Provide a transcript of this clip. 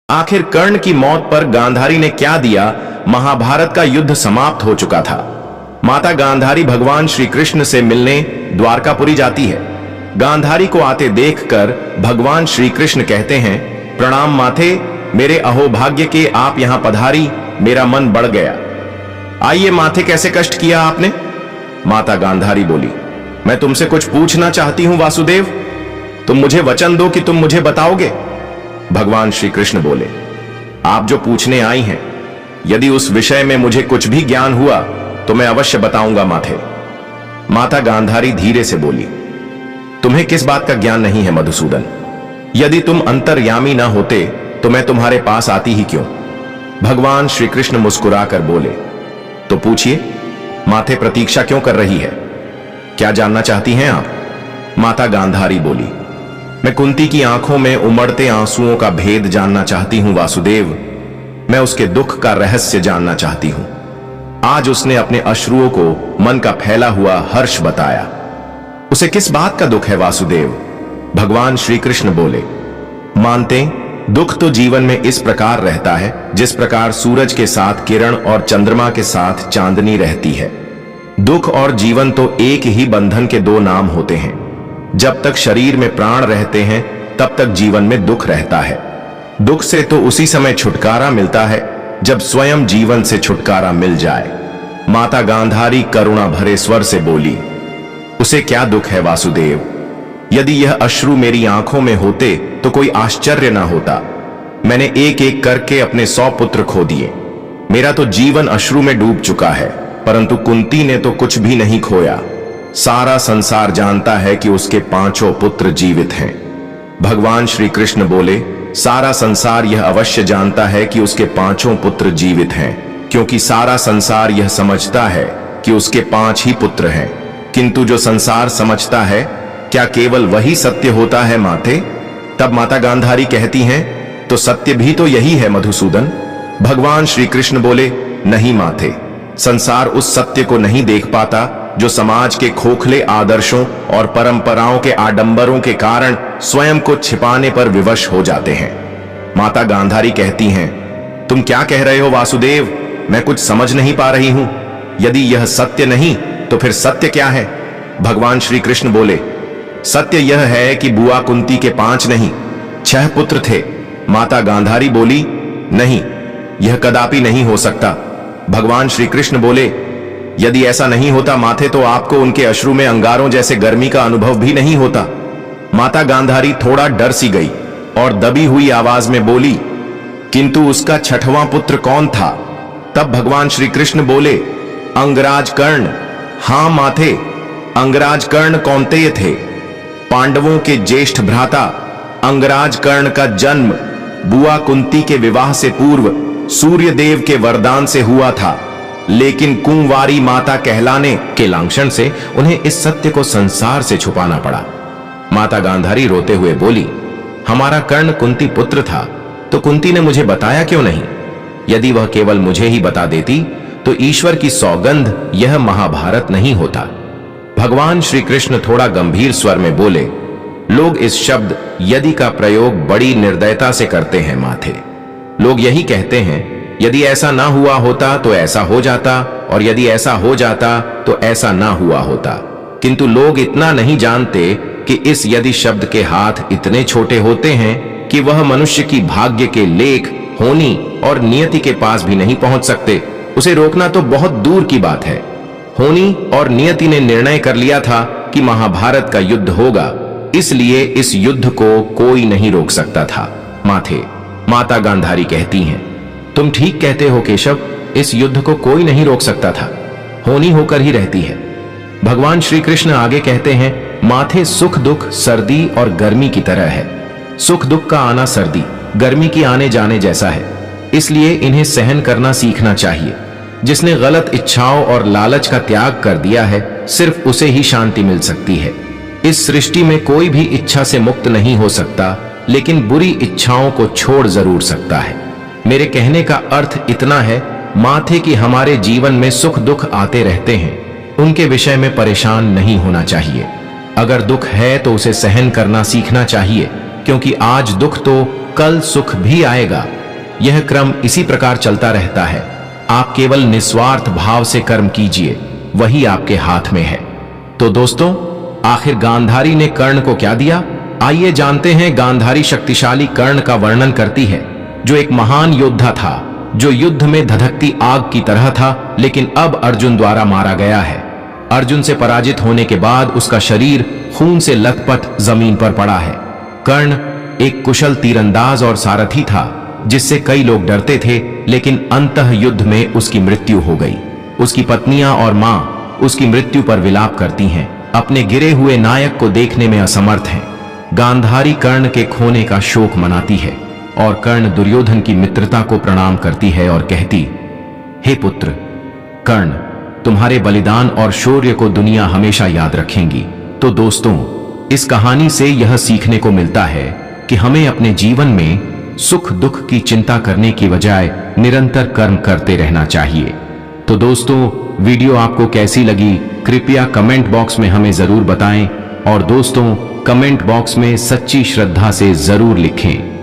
आखिर कर्ण की मौत पर गांधारी ने क्या दिया? महाभारत का युद्ध समाप्त हो चुका था। माता गांधारी भगवान श्री कृष्ण से मिलने द्वारकापुरी जाती है। गांधारी को आते देखकर भगवान श्री कृष्ण कहते हैं, प्रणाम माथे, मेरे अहोभाग्य के आप यहां पधारी, मेरा मन बढ़ गया। आइए माथे, कैसे कष्ट किया आपने? माता गांधारी बोली, मैं तुमसे कुछ पूछना चाहती हूं वासुदेव, तुम मुझे वचन दो कि तुम मुझे बताओगे। भगवान श्री कृष्ण बोले, आप जो पूछने आई हैं, यदि उस विषय में मुझे कुछ भी ज्ञान हुआ तो मैं अवश्य बताऊंगा माथे। माता गांधारी धीरे से बोली, तुम्हें किस बात का ज्ञान नहीं है मधुसूदन? यदि तुम अंतर्यामी ना होते तो मैं तुम्हारे पास आती ही क्यों? भगवान श्री कृष्ण मुस्कुराकर बोले, तो पूछिए, माथे प्रतीक्षा क्यों कर रही है? क्या जानना चाहती हैं आप? माता गांधारी बोली, मैं कुंती की आंखों में उमड़ते आंसुओं का भेद जानना चाहती हूं वासुदेव। मैं उसके दुख का रहस्य जानना चाहती हूं। आज उसने अपने अश्रुओं को मन का फैला हुआ हर्ष बताया। उसे किस बात का दुख है वासुदेव? भगवान श्री कृष्ण बोले, मानते दुख तो जीवन में इस प्रकार रहता है जिस प्रकार सूरज के साथ किरण और चंद्रमा के साथ चांदनी रहती है। दुख और जीवन तो एक ही बंधन के दो नाम होते हैं। जब तक शरीर में प्राण रहते हैं तब तक जीवन में दुख रहता है। दुख से तो उसी समय छुटकारा मिलता है जब स्वयं जीवन से छुटकारा मिल जाए। माता गांधारी करुणा भरे स्वर से बोली, उसे क्या दुख है वासुदेव? यदि यह अश्रु मेरी आंखों में होते तो कोई आश्चर्य ना होता। मैंने एक एक करके अपने 100 पुत्र खो दिए। मेरा तो जीवन अश्रु में डूब चुका है, परंतु कुंती ने तो कुछ भी नहीं खोया। सारा संसार जानता है कि उसके 5 पुत्र जीवित हैं। भगवान श्री कृष्ण बोले, सारा संसार यह अवश्य जानता है कि उसके 5 पुत्र जीवित हैं, क्योंकि सारा संसार यह समझता है कि उसके 5 ही पुत्र हैं। किंतु जो संसार समझता है, क्या केवल वही सत्य होता है माथे? तब माता गांधारी कहती हैं, तो सत्य भी तो यही है मधुसूदन। भगवान श्री कृष्ण बोले, नहीं माथे, संसार उस सत्य को नहीं देख पाता जो समाज के खोखले आदर्शों और परंपराओं के आडंबरों के कारण स्वयं को छिपाने पर विवश हो जाते हैं। माता गांधारी कहती हैं, तुम क्या कह रहे हो वासुदेव? मैं कुछ समझ नहीं पा रही हूं। यदि यह सत्य नहीं तो फिर सत्य क्या है? भगवान श्री कृष्ण बोले, सत्य यह है कि बुआ कुंती के 5 नहीं 6 पुत्र थे। माता गांधारी बोली, नहीं, यह कदापि नहीं हो सकता। भगवान श्री कृष्ण बोले, यदि ऐसा नहीं होता माथे तो आपको उनके अश्रु में अंगारों जैसे गर्मी का अनुभव भी नहीं होता। माता गांधारी थोड़ा डर सी गई और दबी हुई आवाज में बोली, किंतु उसका 6वां पुत्र कौन था? तब भगवान श्री कृष्ण बोले, अंगराज कर्ण। हां माथे, अंगराज कर्ण कौन्तेय थे, पांडवों के ज्येष्ठ भ्राता। अंगराज कर्ण का जन्म बुआ कुंती के विवाह से पूर्व सूर्य देव के वरदान से हुआ था, लेकिन कुंवारी माता कहलाने के लांछन से उन्हें इस सत्य को संसार से छुपाना पड़ा। माता गांधारी रोते हुए बोली, हमारा कर्ण कुंती पुत्र था तो कुंती ने मुझे बताया क्यों नहीं? यदि वह केवल मुझे ही बता देती तो ईश्वर की सौगंध यह महाभारत नहीं होता। भगवान श्री कृष्ण थोड़ा गंभीर स्वर में बोले, लोग इस शब्द यदि का प्रयोग बड़ी निर्दयता से करते हैं माथे। लोग यही कहते हैं, यदि ऐसा ना हुआ होता तो ऐसा हो जाता, और यदि ऐसा हो जाता तो ऐसा ना हुआ होता। किंतु लोग इतना नहीं जानते कि इस यदि शब्द के हाथ इतने छोटे होते हैं कि वह मनुष्य की भाग्य के लेख, होनी और नियति के पास भी नहीं पहुंच सकते। उसे रोकना तो बहुत दूर की बात है। होनी और नियति ने निर्णय कर लिया था कि महाभारत का युद्ध होगा, इसलिए इस युद्ध को कोई नहीं रोक सकता था माथे। माता गांधारी कहती हैं, तुम ठीक कहते हो केशव, इस युद्ध को कोई नहीं रोक सकता था, होनी होकर ही रहती है। भगवान श्री कृष्ण आगे कहते हैं, माथे, सुख दुख सर्दी और गर्मी की तरह है। सुख दुख का आना सर्दी गर्मी की आने जाने जैसा है, इसलिए इन्हें सहन करना सीखना चाहिए। जिसने गलत इच्छाओं और लालच का त्याग कर दिया है, सिर्फ उसे ही शांति मिल सकती है। इस सृष्टि में कोई भी इच्छा से मुक्त नहीं हो सकता, लेकिन बुरी इच्छाओं को छोड़ जरूर सकता है। मेरे कहने का अर्थ इतना है माथे कि हमारे जीवन में सुख दुख आते रहते हैं, उनके विषय में परेशान नहीं होना चाहिए। अगर दुख है तो उसे सहन करना सीखना चाहिए, क्योंकि आज दुख तो कल सुख भी आएगा। यह क्रम इसी प्रकार चलता रहता है। आप केवल निस्वार्थ भाव से कर्म कीजिए, वही आपके हाथ में है। तो दोस्तों, आखिर गांधारी ने कर्ण को क्या दिया? आइए जानते हैं। गांधारी शक्तिशाली कर्ण का वर्णन करती है, जो एक महान योद्धा था, जो युद्ध में धधकती आग की तरह था, लेकिन अब अर्जुन द्वारा मारा गया है। अर्जुन से पराजित होने के बाद उसका शरीर खून से लथपथ जमीन पर पड़ा है। कर्ण एक कुशल तीरंदाज और सारथी था, जिससे कई लोग डरते थे, लेकिन अंतः युद्ध में उसकी मृत्यु हो गई। उसकी पत्नियां और मां उसकी मृत्यु पर विलाप करती हैं, अपने गिरे हुए नायक को देखने में असमर्थ हैं। गांधारी कर्ण के खोने का शोक मनाती है और कर्ण दुर्योधन की मित्रता को प्रणाम करती है और कहती, हे पुत्र कर्ण, तुम्हारे बलिदान और शौर्य को दुनिया हमेशा याद रखेंगी। तो दोस्तों, इस कहानी से यह सीखने को मिलता है कि हमें अपने जीवन में सुख दुख की चिंता करने की बजाय निरंतर कर्म करते रहना चाहिए। तो दोस्तों, वीडियो आपको कैसी लगी कृपया कमेंट बॉक्स में हमें जरूर बताएं और दोस्तों, कमेंट बॉक्स में सच्ची श्रद्धा से जरूर लिखें।